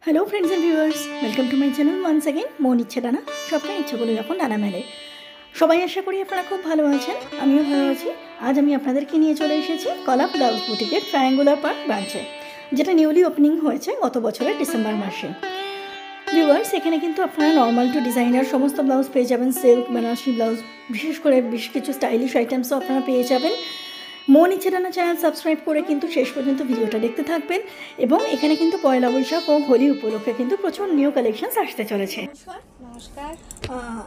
Hello friends and viewers, welcome to my channel once again. মন ইচ্ছে ডানা, স্বপ্নের ইচ্ছেগুলো যখন ডানা মেলে। সবাই আশা করি আপনারা খুব ভালো আছেন, আমিও ভালো আছি। আজ আমি আপনাদেরকে নিয়ে চলে এসেছি কলা ব্লাউজ বুটিকের ট্রায়াঙ্গুলার পার্ক ব্রাঞ্চে, যেটা নিউলি ওপেনিং হয়েছে গত বছরের ডিসেম্বর মাসে। ভিউয়ার্স, এখানে কিন্তু আপনারা নর্মাল টু ডিজাইনার সমস্ত ব্লাউজ পেয়ে যাবেন, সিল্ক, বেনারসি ব্লাউজ, বিশেষ করে বেশ কিছু স্টাইলিশ আইটেমসও আপনারা পেয়ে যাবেন। মন ইচ্ছে ডানা চ্যানেল সাবস্ক্রাইব করে কিন্তু শেষ পর্যন্ত ভিডিওটা দেখতে থাকবেন। এবং এখানে কিন্তু পয়লা বৈশাখ ও হোলি উপলক্ষে কিন্তু প্রচুর নিউ কালেকশনস আসতে চলেছে। নমস্কার।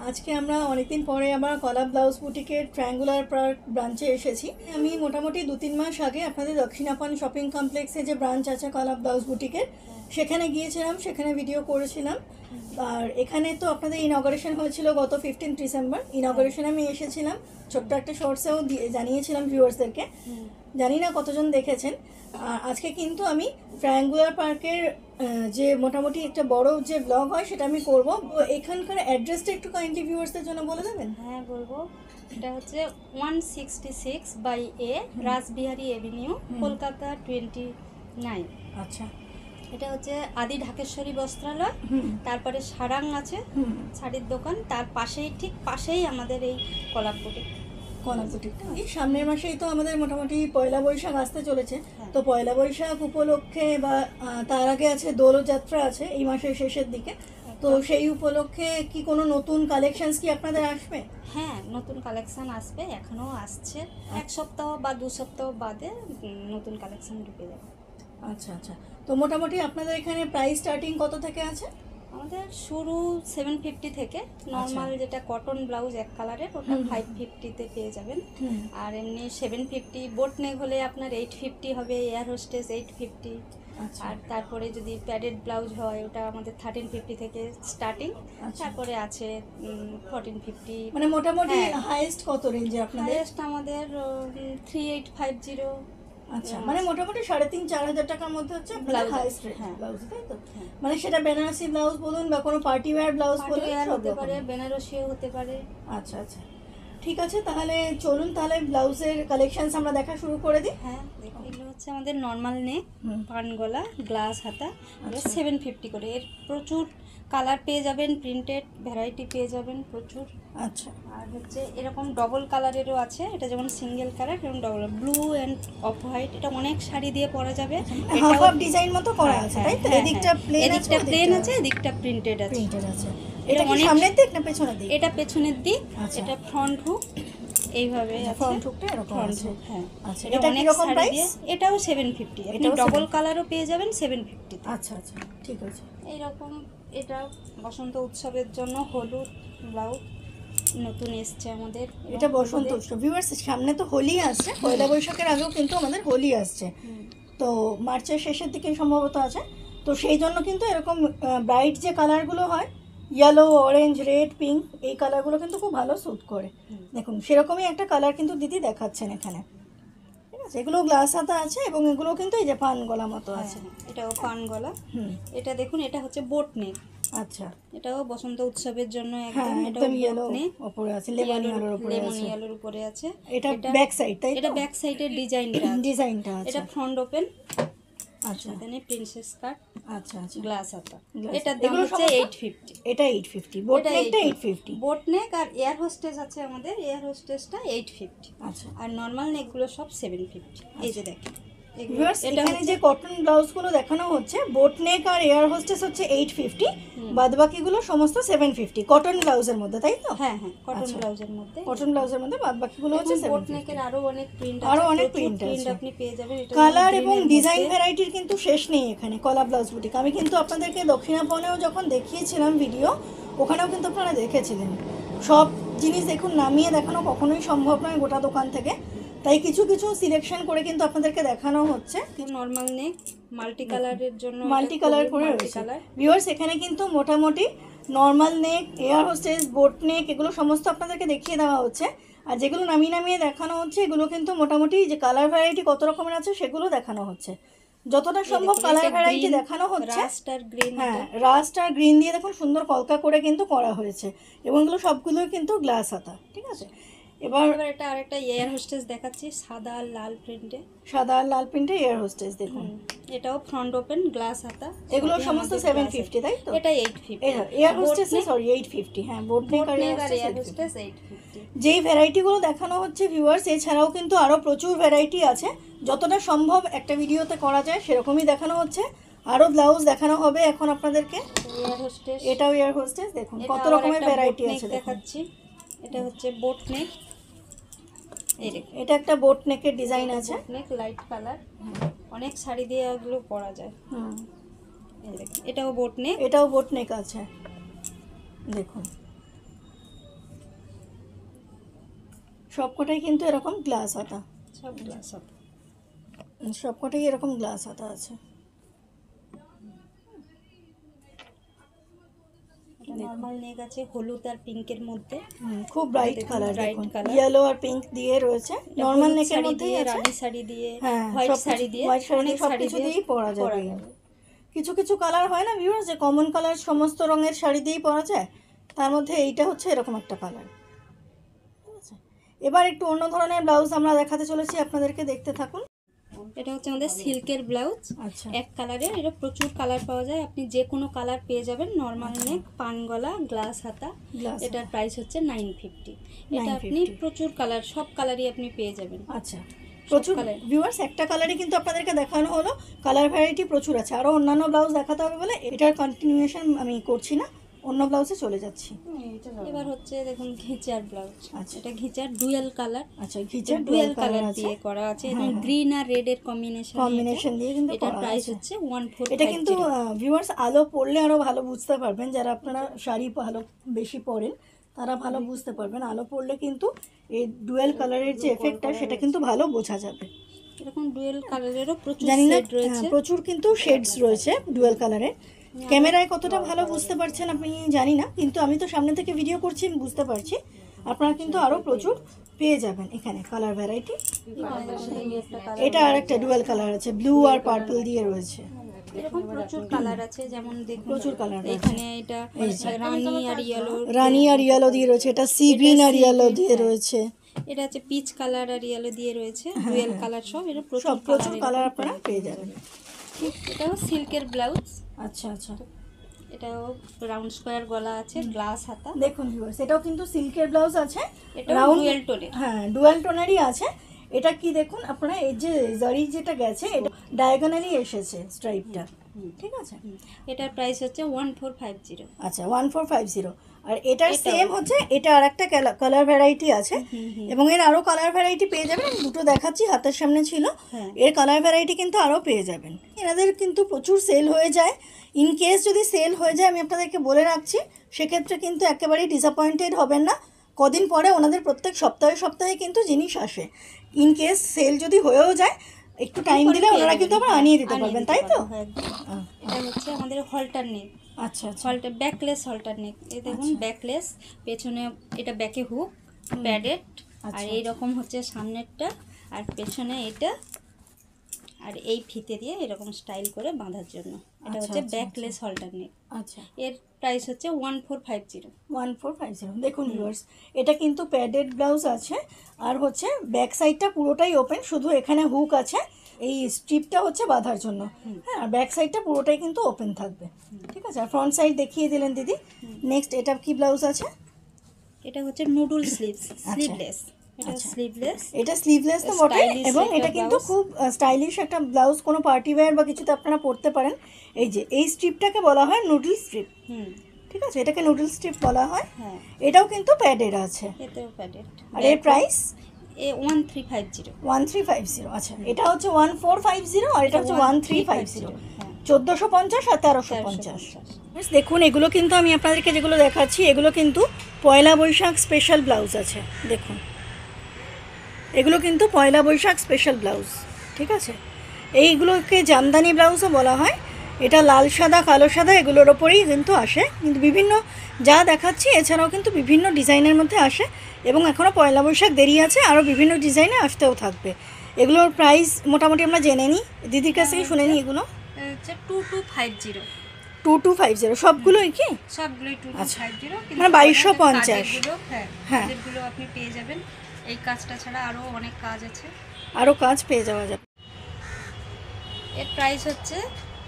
আজকে আমরা অনেকদিন পরে আবার কলা ব্লাউজ বুটিকের ট্রায়াঙ্গুলার পার্ক ব্রাঞ্চে এসেছি। আমি মোটামুটি 2-3 মাস আগে আপনাদের দক্ষিণাপান শপিং কমপ্লেক্সে যে ব্রাঞ্চ আছে কলা ব্লাউজ বুটিকের, সেখানে গিয়েছিলাম, সেখানে ভিডিও করেছিলাম। আর এখানে তো আপনাদের ইনঅগারেশন হয়েছিল গত 15 ডিসেম্বর। ইনঅগারেশনে আমি এসেছিলাম, ছোট্ট একটা শর্টসেও জানিয়েছিলাম ভিউয়ার্সদেরকে। জানি না কতজন দেখেছেন। আর আজকে কিন্তু আমি ট্রায়াঙ্গুলার পার্কের যে মোটামুটি একটা বড় যে ব্লগ হয় সেটা আমি করব। এখানকার অ্যাড্রেসটা একটু কাইন্ডলি ভিউয়ার্সদের জন্য বলে দেবেন? হ্যাঁ, বলবো। এটা হচ্ছে 166 by A Rashbehari avenue, Kolkata 29। আচ্ছা, এটা হচ্ছে আদি ঢাকেশ্বরী বস্ত্রালয়, তারপরে সারাং আছে শাড়ির দোকান, তার পাশেই ঠিক পাশেই আমাদের এই কলা বুটিক। কলা বুটিকটা এই সামনের মাসেই তো আমাদের মোটামুটি পয়লা বৈশাখ আসতে চলেছে। তো পয়লা বৈশাখ উপলক্ষে বা তার আগে আছে দোলযাত্রা আছে এই মাসের শেষের দিকে। তো সেই উপলক্ষে কি কোনো নতুন কালেকশনস কি আপনাদের আসবে? হ্যাঁ, নতুন কালেকশন আসবে, এখনও আসছে। এক সপ্তাহ বা 2 সপ্তাহ বাদে নতুন কালেকশন ঢুকে যাবে। আচ্ছা আচ্ছা, তো মোটামুটি আপনাদের এখানে প্রাইস স্টার্টিং কত থেকে আছে? আমাদের শুরু 750 থেকে, নর্মাল যেটা কটন ব্লাউজ এক কালারের ওটা 550-তে পেয়ে যাবেন। আর এমনি 750, বোট নেক হলে আপনার 850 হবে, এয়ার হোস্টেস 850। আর তারপরে যদি প্যাডেড ব্লাউজ হয় ওটা আমাদের 1350 থেকে স্টার্টিং। তারপরে আছে 1450। মানে মোটামুটি হাইয়েস্ট কত রেঞ্জে আপনাদের? হাইয়েস্ট আমাদের 3850। আচ্ছা, মানে মোটামুটি 3,500-4,000 টাকার মধ্যে হচ্ছে আপনাদের হাইয়েস্ট রেঞ্জ ব্লাউজ, তাই তো? মানে সেটা বেনারসি ব্লাউজ বলুন বা কোনো পার্টি ওয়্যার ব্লাউজ বলুন, হতে পারে, বেনারসিও হতে পারে। আচ্ছা আচ্ছা, ঠিক আছে, তাহলে চলুন তাহলে ব্লাউজের কালেকশনস আমরা দেখা শুরু করে দিই। হ্যাঁ, এগুলো হচ্ছে আমাদের নর্মাল নেক, পান গলা, গ্লাস হাতা, 750 করে। এর প্রচুর কালার পেয়ে যাবেন, প্রিন্টেড ভ্যারাইটি পেয়ে যাবেন প্রচুর। আচ্ছা, আর হচ্ছে এরকম ডবল কালারেরও আছে, এটা যেমন সিঙ্গেল কালার এরকম double, blue and off white, এটা অনেক শাড়ি দিয়ে পরা যাবে। হাফ হাফ ডিজাইন মতো করা আছে, তাই তো? এদিকটা প্লেন আছে, এদিকটা প্রিন্টেড আছে। এটা কি সামনের দিক না পেছনের দিক? এটা পেছনের দিক, এটা ফ্রন্ট হুক এইভাবে আছে। ফ্রন্ট হুকটা এরকম আছে। হ্যাঁ, আচ্ছা, এটা কি রকম প্রাইস? এটাও 750। আপনি ডবল কালারও পেয়ে যাবেন 750। আচ্ছা আচ্ছা, ঠিক আছে। এইরকম এটা বসন্ত উৎসবের জন্য হলুদ ব্লাউজ নতুন এসছে আমাদের। এটা বসন্ত উৎসব ভিউয়ার্স, সামনে তো হোলি আসছে, পয়লা বৈশাখের আগেও কিন্তু আমাদের হোলি আসছে। তো মার্চের শেষের দিকে সম্ভবত আছে। তো সেই জন্য কিন্তু এরকম ব্রাইট যে কালারগুলো হয়, ইয়েলো, অরেঞ্জ, রেড, পিঙ্ক, এই কালারগুলো কিন্তু খুব ভালো স্যুট করে। দেখুন সেরকমই একটা কালার কিন্তু দিদি দেখাচ্ছেন এখানে, ঠিক আছে? এগুলো গ্লাস হাতা আছে এবং এগুলো কিন্তু এই যে পান গলা মতো আছে। এটাও পান গলা। এটা দেখুন, এটা হচ্ছে বোট নেক। আচ্ছা, এটাও বসন্ত উৎসবের জন্য একদম। এটাও ইয়েলো উপরে আছে, লেমন ইয়েলোর উপরে আছে। এটা ব্যাক সাইড, তাই? এটা ব্যাক সাইডের ডিজাইনটা আছে। এটা ফ্রন্ট ওপেন। আচ্ছা, এখানে প্রিন্সেস কাট। আচ্ছা আচ্ছা, গ্লাস হাতা। এটার দাম হচ্ছে 850। এটা 850, বোট নেকটা 850। বোট নেক আর এয়ার হোস্টেস আছে আমাদের, এয়ার হোস্টেসটা 850। আচ্ছা, আর নরমাল নেকগুলো সব 750। এই যে দেখেন, এখানে যে কটন ব্লাউজগুলো দেখানো হচ্ছে, বোট নেক আর এয়ার হোস্টেস হচ্ছে 850, বাদবাকিগুলো সমস্ত 750 কটন ব্লাউজের মধ্যে, তাই তো? হ্যাঁ হ্যাঁ, কটন ব্লাউজের মধ্যে বাদবাকিগুলো হচ্ছে বোট নেকের আরো অনেক প্রিন্ট আছে, আপনি পেয়ে যাবেন। এটা কালার এবং ডিজাইন ভ্যারাইটির কিন্তু শেষ নেই এখানে কলা ব্লাউজ বুটিক। আমি কিন্তু আপনাদেরকে দক্ষিণাপনেও যখন দেখিয়েছিলাম ভিডিও, ওখানেও কিন্তু আপনারা দেখেছিলেন। সব জিনিস দেখুন নামিয়ে দেখানো কখনোই সম্ভব নয় গোটা দোকান থেকে, তাই কিছু কিছু সিলেকশন করে কিন্তু আপনাদেরকে দেখানো হচ্ছে। নরমাল নেক মাল্টি কালারের জন্য, মাল্টি কালার করে রয়েছে ভিউয়ার্স। এখানে কিন্তু মোটামুটি নর্মাল নেক, এয়ার হোস্টেস, বোট নেক এগুলো সমস্ত আপনাদেরকে দেখিয়ে দেওয়া হচ্ছে। আর যেগুলো নামিয়ে দেখানো হচ্ছে এগুলো কিন্তু মোটামুটি যে কালার ভ্যারাইটি কত রকমের আছে সেগুলো দেখানো হচ্ছে। যতটা সম্ভব কালার ভ্যারাইটি দেখানো হচ্ছে। হ্যাঁ, রাস্ট আর গ্রিন দিয়ে দেখুন সুন্দর কলকা করে কিন্তু করা হয়েছে, এবং এগুলো সবগুলোই কিন্তু গ্লাস হাতা, ঠিক আছে? এবার এবার এটা আরেকটা এয়ার হোস্টেস দেখাচ্ছি, সাদা আর লাল প্রিন্টে। সাদা আর লাল প্রিন্টে এয়ার হোস্টেস দেখুন। এটাও ফ্রন্ট ওপেন, গ্লাস হাতা। এগুলো সবই সমস্ত আমাদের 750 তাই তো? এটা 850। এয়ার হোস্টেস সরি 850, হ্যাঁ বোট নেক আর এয়ার হোস্টেস 850। যেই ভ্যারাইটিগুলো দেখানো হচ্ছে ভিউয়ার্স, এছাড়াও কিন্তু আরও প্রচুর ভ্যারাইটি আছে, যতটা সম্ভব একটা ভিডিওতে করা যায় সেরকমই দেখানো হচ্ছে। আরও ব্লাউজ দেখানো হবে এখন আপনাদেরকে। এয়ার হোস্টেস, এটাও এয়ার হোস্টেস দেখুন, কত রকমের ভ্যারাইটি আছে দেখাচ্ছি। এটা হচ্ছে বোট নেক, এই দেখুন এটা একটা বোট নেকের ডিজাইন আছে, বোট নেক লাইট কালার, অনেক শাড়ি দিয়ে এগুলো পরা যায়। এই দেখুন এটাও বোট নেক, এটাও বোট নেক আছে দেখুন। সবকটাই কিন্তু এরকম গ্লাস হাতা, সব গ্লাস হাতা, সবকটাই এরকম গ্লাস হাতা আছে। নরমাল নেক আছে হলুদ আর পিঙ্কের মধ্যে, খুব ব্রাইট কালার, ব্রাইট দেখুন কালার, ইয়েলো আর পিঙ্ক দিয়ে রয়েছে। নরমাল নেকের মধ্যেই আছে, রানী শাড়ি দিয়ে, হ্যাঁ হোয়াইট শাড়ি দিয়ে, হোয়াইট শাড়ি অনেক সব শাড়ি কিছু দিয়ে দিয়েই পরা যাবে। কিছু কিছু কালার হয় না ভিউয়ার্স, যে কমন কালার সমস্ত রঙের শাড়ি দিয়েই পরা যায়, তার মধ্যে এইটা হচ্ছে এরকম একটা কালার। ঠিক আছে, এবার একটু অন্য ধরনের ব্লাউজ আমরা দেখাতে চলেছি আপনাদেরকে, দেখতে থাকুন। এটা হচ্ছে আমাদের সিল্কের ব্লাউজ, আচ্ছা, এক কালারের। এটা প্রচুর কালার পাওয়া যায়, আপনি যে কোনো কালার পেয়ে যাবেন। নরমাল নেক, পান গলা, গ্লাস হাতা। এটার প্রাইস হচ্ছে 950। এটা আপনি প্রচুর কালার, সব কালারই আপনি পেয়ে যাবেন। আচ্ছা, প্রচুর ভিউয়ার্স, একটা কালারই কিন্তু আপনাদেরকে দেখানো হলো, কালার ভ্যারাইটি প্রচুর আছে। আরও অন্যান্য ব্লাউজ দেখাতে হবে বলে এটার কন্টিনিউয়েশন আমি করছি না, অন্য ব্লাউজে চলে যাচ্ছি। এবার হচ্ছে দেখুন ঘিচার ব্লাউজ। আচ্ছা, এটা ঘিচার ডুয়াল কালার। আচ্ছা, ঘিচার ডুয়াল কালার দিয়ে করা আছে, এবং গ্রিন আর রেড এর কম্বিনেশন দিয়ে কিন্তু এটার প্রাইস হচ্ছে 1450। এটা কিন্তু ভিউয়ার্স আলো পড়লে আরো ভালো বুঝতে পারবেন, যারা আপনারা শাড়ি ভালো বেশি পরেন তারা ভালো বুঝতে পারবেন। আলো পড়লে কিন্তু এই ডুয়াল কালারের যে এফেক্টটা সেটা কিন্তু ভালো বোঝা যাবে। এরকম ডুয়াল কালারেরও প্রচুর জানি না, শেড রয়েছে, প্রচুর কিন্তু শেডস রয়েছে ডুয়াল কালারের। ক্যামেরায় কতটা ভালো বুঝতে পারছেন আপনি জানি না, কিন্তু আমি তো সামনে থেকে ভিডিও করছি, বুঝতে পারছি। আপনারা কিন্তু আরও প্রচুর পেয়ে যাবেন এখানে কালার ভ্যারাইটি। এটা আর একটা ডুয়াল কালার আছে, ব্লু আর পার্পল দিয়ে রয়েছে। এরকম প্রচুর কালার আছে, যেমন দেখুন প্রচুর কালার এখানে এটা রানী আর ইয়েলো দিয়ে রয়েছে, এটা সি গ্রিন আর ইয়েলো দিয়ে রয়েছে, এটা হচ্ছে পিচ কালার আর ইয়েলো দিয়ে রয়েছে, ডুয়াল কালার সব। এটা প্রচুর কালার আপনারা পেয়ে যাবেন। এটাও সিল্কের ব্লাউজ। আচ্ছা আচ্ছা, এটাও রাউন্ড স্কোয়ার গলা আছে, গ্লাস হাতা। দেখুন ভিউয়ার্স, এটাও কিন্তু সিল্কের ব্লাউজ আছে, এটা ডুয়াল টোনের। হ্যাঁ, ডুয়াল টোনেরই আছে। এটা কি দেখুন আপনারা, এই যে জারি যেটা গেছে এটা ডায়াগোনালি এসেছে স্ট্রাইপটা, ঠিক আছে। এটার প্রাইস হচ্ছে 1450। আচ্ছা, 1450। আর এটার সেম হচ্ছে, এটা আর একটা কালার ভ্যারাইটি আছে, এবং এর আরও কালার ভ্যারাইটি পেয়ে যাবেন। আমি দুটো দেখাচ্ছি, হাতের সামনে ছিল, এর কালার ভ্যারাইটি কিন্তু আরও পেয়ে যাবেন। এনাদের কিন্তু প্রচুর সেল হয়ে যায়। ইন কেস যদি সেল হয়ে যায়, আমি আপনাদেরকে বলে রাখছি, সেক্ষেত্রে কিন্তু একেবারেই ডিসঅ্যাপয়েন্টেড হবেন না। কদিন পরে ওনাদের প্রত্যেক সপ্তাহে সপ্তাহে কিন্তু জিনিস আসে। ইন কেস সেল যদি হয়েও যায়, একটু টাইম দিলে ওনারা কিন্তু আবার আনিয়ে দিতে পারবেন, তাই তো? এটা হচ্ছে আমাদের হলটার নেক। আচ্ছা আচ্ছা, হলটার ব্যাকলেস হলটার নেক। এই দেখুন ব্যাকলেস, পেছনে এটা ব্যাকে হুক প্যাডেড, আর এইরকম হচ্ছে সামনেরটা, আর পেছনে এটা, আর এই ফিতে দিয়ে এরকম স্টাইল করে বাঁধার জন্য। এটা হচ্ছে ব্যাকলেস হলটার নেক। আচ্ছা, এর প্রাইস হচ্ছে 1450। 1450। দেখুন ভিউয়ার্স, এটা কিন্তু প্যাডেড ব্লাউজ আছে, আর হচ্ছে ব্যাক সাইডটা পুরোটাই ওপেন, শুধু এখানে হুক আছে, এই স্ট্রিপটা হচ্ছে বাঁধার জন্য। হ্যাঁ, আর ব্যাক সাইডটা পুরোটাই কিন্তু ওপেন থাকবে, ঠিক আছে। আর ফ্রন্ট সাইড দেখিয়ে দিলেন দিদি। নেক্সট এটা কি ব্লাউজ আছে? এটা হচ্ছে নুডল স্লিভস, স্লিভলেস। এটা স্লিভলেস, এটা স্লিভলেস তো বটে, এবং এটা কিন্তু খুব স্টাইলিশ একটা ব্লাউজ, কোনো পার্টি ওয়্যার বা কিছুতে আপনারা পরতে পারেন। এই যে এই স্ট্রিপটাকে বলা হয় নুডল স্ট্রিপ, ঠিক আছে, এটাকে নুডল স্ট্রিপ বলা হয়। হ্যাঁ, এটাও কিন্তু প্যাডেড আছে। এটাও প্যাডেড। আর এর প্রাইস 1350। 1350। আচ্ছা, এটা হচ্ছে 1450, আর এটা হচ্ছে 1350। 1450 আর 1350। দেখুন, এগুলো কিন্তু আমি আপনাদেরকে যেগুলো দেখাচ্ছি, এগুলো কিন্তু পয়লা বৈশাখ স্পেশাল ব্লাউজ আছে। দেখুন, এগুলো কিন্তু পয়লা বৈশাখ স্পেশাল ব্লাউজ, ঠিক আছে। এইগুলোকে জামদানি ব্লাউজও বলা হয়। এটা লাল সাদা, কালো সাদা এগুলোর ওপরেই কিন্তু আসে, কিন্তু বিভিন্ন যা দেখাচ্ছি এছাড়াও কিন্তু বিভিন্ন ডিজাইনের মধ্যে আসে, এবং এখনও পয়লা বৈশাখ দেরি আছে, আরও বিভিন্ন ডিজাইনে আসতেও থাকবে। এগুলোর প্রাইস মোটামুটি আমরা জেনে নিই, দিদির কাছ থেকে শুনে নিই। এগুলো হচ্ছে 2250। 2250 সবগুলোই কি? সবগুলোই 2250, মানে 2250। হ্যাঁ, এগুলো আপনি পেয়ে যাবেন এই কাজটা ছাড়া আরও অনেক কাজ আছে। আরও কাজ পেয়ে যাওয়া যাবে। এর প্রাইস হচ্ছে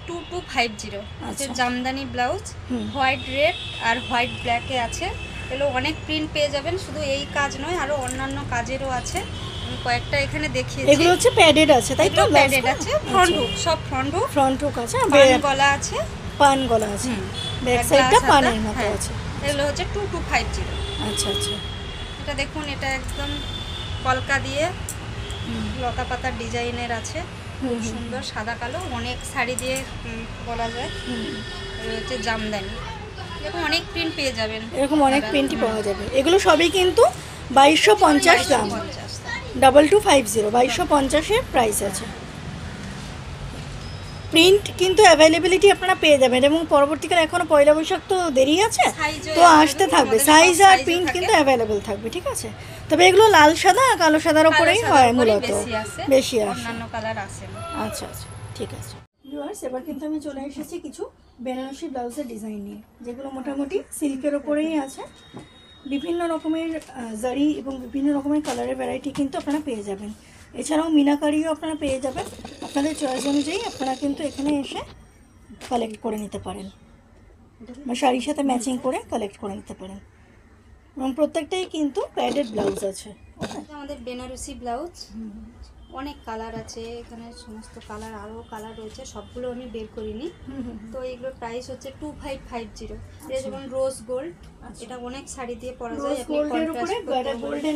2250। আচ্ছা। জামদানি ব্লাউজ, হুম। হোয়াইট রেড আর হোয়াইট ব্ল্যাকে আছে। এগুলো অনেক প্রিন্ট পেয়ে যাবেন, শুধু এই কাজ নয় আরও অন্যান্য কাজেরও আছে। আমি কয়েকটা এখানে দেখিয়েছি। এগুলো হচ্ছে প্যাডেড আছে, তাই তো? প্যাডেড আছে, ফ্রন্ট হুক, সব ফ্রন্ট হুক, ফ্রন্ট হুক আছে, পান গলা আছে, পান গলা আছে, ব্যাক আর সাইডটা glass হাতা, পানের মতো হ্যাঁ। আছে। এগুলো হচ্ছে 2250। আচ্ছা আচ্ছা। এটা দেখুন, এটা একদম কলকা দিয়ে লতা পাতার ডিজাইনের আছে, খুব সুন্দর, সাদা কালো, অনেক শাড়ি দিয়ে বলা যায়। এগুলো হচ্ছে জামদানি, এরকম অনেক প্রিন্ট পেয়ে যাবেন। এরকম অনেক প্রিন্টই পাওয়া যাবে। এগুলো সবই কিন্তু 2250 দাম, 2250, 2250-এর প্রাইস আছে। প্রিন্ট কিন্তু অ্যাভেলেবিলিটি আপনারা পেয়ে যাবেন, এবং পরবর্তীকালে এখনও পয়লা বৈশাখ তো দেরি আছে, তো আসতে থাকবে। সাইজ আর প্রিন্ট কিন্তু অ্যাভেলেবেল থাকবে, ঠিক আছে? তবে এগুলো লাল সাদা আর কালো সাদার ওপরেই হয় মূলত, বেশি আসে। অন্যান্য কালার আসে না। আচ্ছা আচ্ছা, ঠিক আছে ভিউয়ার্স। এবার কিন্তু আমি চলে এসেছি কিছু বেনারসি ব্লাউজের ডিজাইন নিয়ে, যেগুলো মোটামুটি সিল্কের ওপরেই আছে। বিভিন্ন রকমের জারি এবং বিভিন্ন রকমের কালারের ভ্যারাইটি কিন্তু আপনারা পেয়ে যাবেন। এছাড়াও মিনাকারিও আপনারা পেয়ে যাবেন। আপনাদের চয়েস অনুযায়ী আপনারা কিন্তু এখানে এসে কালেক্ট করে নিতে পারেন, বা শাড়ির সাথে ম্যাচিং করে কালেক্ট করে নিতে পারেন। এবং প্রত্যেকটাই কিন্তু প্যাডেড ব্লাউজ আছে। আমাদের বেনারসি ব্লাউজ অনেক কালার আছে, এখানে সমস্ত কালার, আরও কালার রয়েছে, সবগুলো আমি বের করিনি। তো এগুলোর প্রাইস হচ্ছে 2550। এটা যেমন রোজ গোল্ড, এটা অনেক শাড়ি দিয়ে পরা যায়, আপনি কন্ট্রাস্ট করতে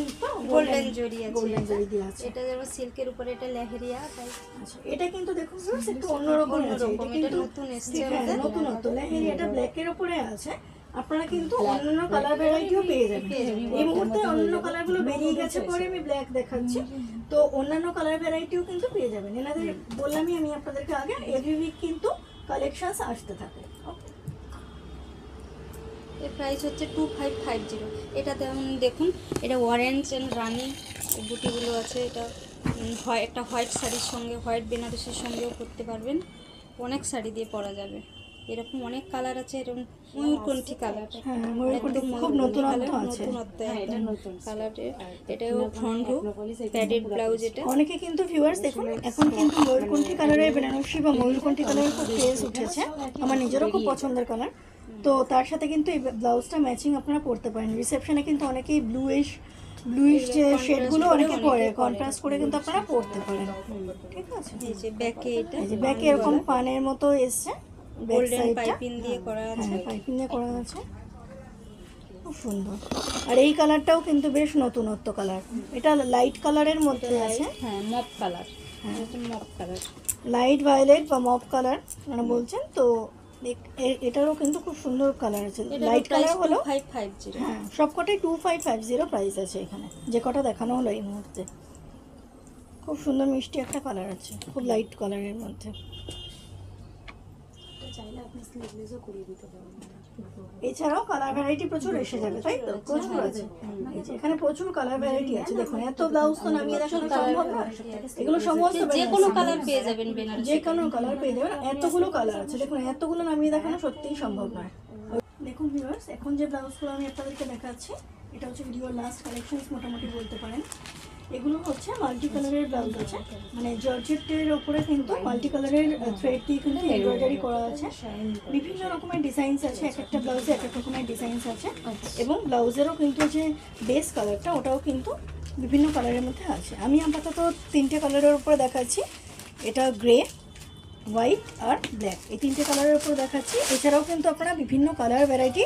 গোল্ডেন জরি আছে। এটা যেমন সিল্কের উপরে, এটা লেহেরিয়া। তাই আচ্ছা, এটা কিন্তু দেখুন একটু অন্যরকম আছে, এটা নতুন এসেছে, নতুনত্ব। লেহেরিয়াটা ব্ল্যাকের উপরে আছে। আপনারা কিন্তু অন্যান্য কালার ভ্যারাইটিও পেয়ে যাবেন। এই মুহূর্তে অন্যান্য কালারগুলো বেরিয়ে গেছে, পরে আমি ব্ল্যাক দেখাচ্ছি, তো অন্যান্য কালার ভ্যারাইটিও কিন্তু পেয়ে যাবেন। এনাদের বললামই আমি আপনাদেরকে আগে, এভরি উইক কিন্তু কালেকশনস আসতে থাকে। এর প্রাইস হচ্ছে 2550। এটা দেখুন, এটা অরেঞ্জ অ্যান্ড রানি বুটিগুলো আছে। এটা একটা হোয়াইট শাড়ির সঙ্গে, হোয়াইট বেনারসির সঙ্গেও পরতে পারবেন, অনেক শাড়ি দিয়ে পরা যাবে। এরকম অনেক কালার আছে, এরকম ময়ূরকণ্ঠী কালার, খুব নতুনত্ব আছে, কালারের। এটাও ফ্রন্ট হুক, প্যাডেড ব্লাউজ। এটা অনেকে কিন্তু ভিউয়ার্স দেখুন, এখন কিন্তু ময়ূরকণ্ঠী কালারের বেনারসি বা ময়ূরকণ্ঠী কালারের খুব ক্রেজ উঠেছে, আমার নিজেরও খুব পছন্দের কালার। তো তার সাথে কিন্তু এই ব্লাউজটা ম্যাচিং আপনারা পরতে পারেন। রিসেপশনে কিন্তু অনেকেই ব্লুইশ যে শেডগুলো অনেকে পরে, কন্ট্রাস্ট করে কিন্তু আপনারা পরতে পারেন, ঠিক আছে? এই যে ব্যাকে, এটা এই যে ব্যাকে এরকম পানের মতো এসছে, গোল্ডেন পাইপিং দিয়ে করা আছে, পাইপিং দিয়ে করা আছে, খুব সুন্দর। আর এই কালারটাও কিন্তু বেশ নতুনত্ব কালার, এটা লাইট কালারের মধ্যে আছে। হ্যাঁ, mop colour, mop colour, light violet বা মপ কালার মানে বলছেন তো। এটারও কিন্তু খুব সুন্দর কালার আছে, লাইট কালার হলো 2550। হ্যাঁ, সবকটাই 2550 প্রাইস আছে এখানে, যে কটা দেখানো হলো এই মুহূর্তে। খুব সুন্দর মিষ্টি একটা কালার আছে, খুব লাইট কালারের মধ্যে। এছাড়াও কালার ভ্যারাইটি প্রচুর এসে যাবে, তাই তো? প্রচুর আছে, এখানে প্রচুর কালার ভ্যারাইটি আছে। দেখুন, এত ব্লাউজ তো নামিয়ে দেখানো সম্ভব নয়, এগুলো সমস্ত যে কোনো কালার পেয়ে যাবেন বেনারসি, যে কোনো কালার পেয়ে যাবেন। এতগুলো কালার আছে, দেখুন এতগুলো নামিয়ে দেখানো সত্যিই সম্ভব নয়। দেখুন ভিউয়ার্স, এখন যে ব্লাউজগুলো আমি আপনাদেরকে দেখাচ্ছি, এটা হচ্ছে ভিডিওর লাস্ট কালেকশনস মোটামুটি বলতে পারেন। এগুলো হচ্ছে মাল্টি কালারের ব্লাউজ আছে, মানে জর্জেটের ওপরে কিন্তু মাল্টি কালারের থ্রেড দিয়ে কিন্তু এমব্রয়ডারি করা আছে। বিভিন্ন রকমের ডিজাইনস আছে, এক একটা ব্লাউজে এক এক রকমের ডিজাইনস আছে। এবং ব্লাউজেরও কিন্তু যে বেস কালারটা, ওটাও কিন্তু বিভিন্ন কালারের মধ্যে আছে। আমি আপাতত 3টে কালারের উপরে দেখাচ্ছি, এটা গ্রে, হোয়াইট আর ব্ল্যাক, এই 3টে কালারের উপর দেখাচ্ছি। এছাড়াও কিন্তু আপনারা বিভিন্ন কালার ভ্যারাইটি,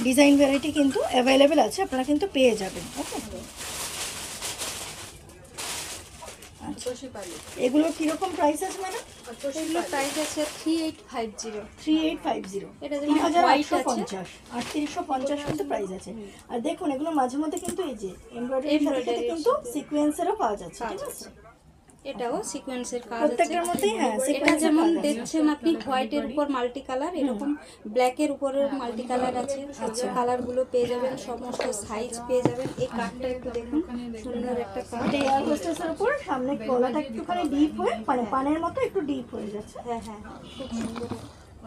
ডিজাইন ভ্যারাইটি কিন্তু অ্যাভেলেবেল আছে, আপনারা কিন্তু পেয়ে যাবেন। ওকে, এগুলোর কিরকম প্রাইস আছে ম্যাডাম? এগুলোর প্রাইস আছে 3850। 3850, এটা যেমন 3850, 3850 কিন্তু প্রাইস আছে। আর দেখুন, এগুলো মাঝে মধ্যে কিন্তু এই যে এমব্রয়ডারির সাথে কিন্তু সিকোয়েন্সেরও কাজ আছে, ঠিক আছে? এটাও সিকোয়েন্সের কাজ আছে প্রত্যেকটার মধ্যেই, হ্যাঁ, এটা যেমন দেখছেন আপনি, হোয়াইটের উপর মাল্টি কালার, এরকম ব্ল্যাকের উপরে মাল্টি কালার আছে। কালারগুলো পেয়ে যাবেন, সমস্ত সাইজ পেয়ে যাবেন। এই কাটটা একটু দেখুন, সুন্দর একটা কাট। এটা এয়ার হোস্টেসের উপর সামনে গলাটা একটুখানি ডিপ হয়ে, মানে পানের মতো একটু ডিপ হয়ে যাচ্ছে। হ্যাঁ হ্যাঁ, খুব সুন্দর।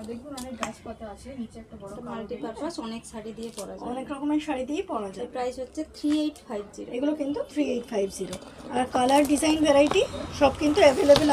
আর দেখুন অনেক গাছপাতা আছে, নিচে একটা বড় মাল্টিপারপাস অনেক শাড়ি দিয়ে পরা যায়। অনেক রকমের শাড়ি দিয়েই পরা যায়। প্রাইস হচ্ছে 3850। এগুলো কিন্তু 3850। আর কালার ডিজাইন ভ্যারাইটি সব কিন্তু অ্যাভেলেবেল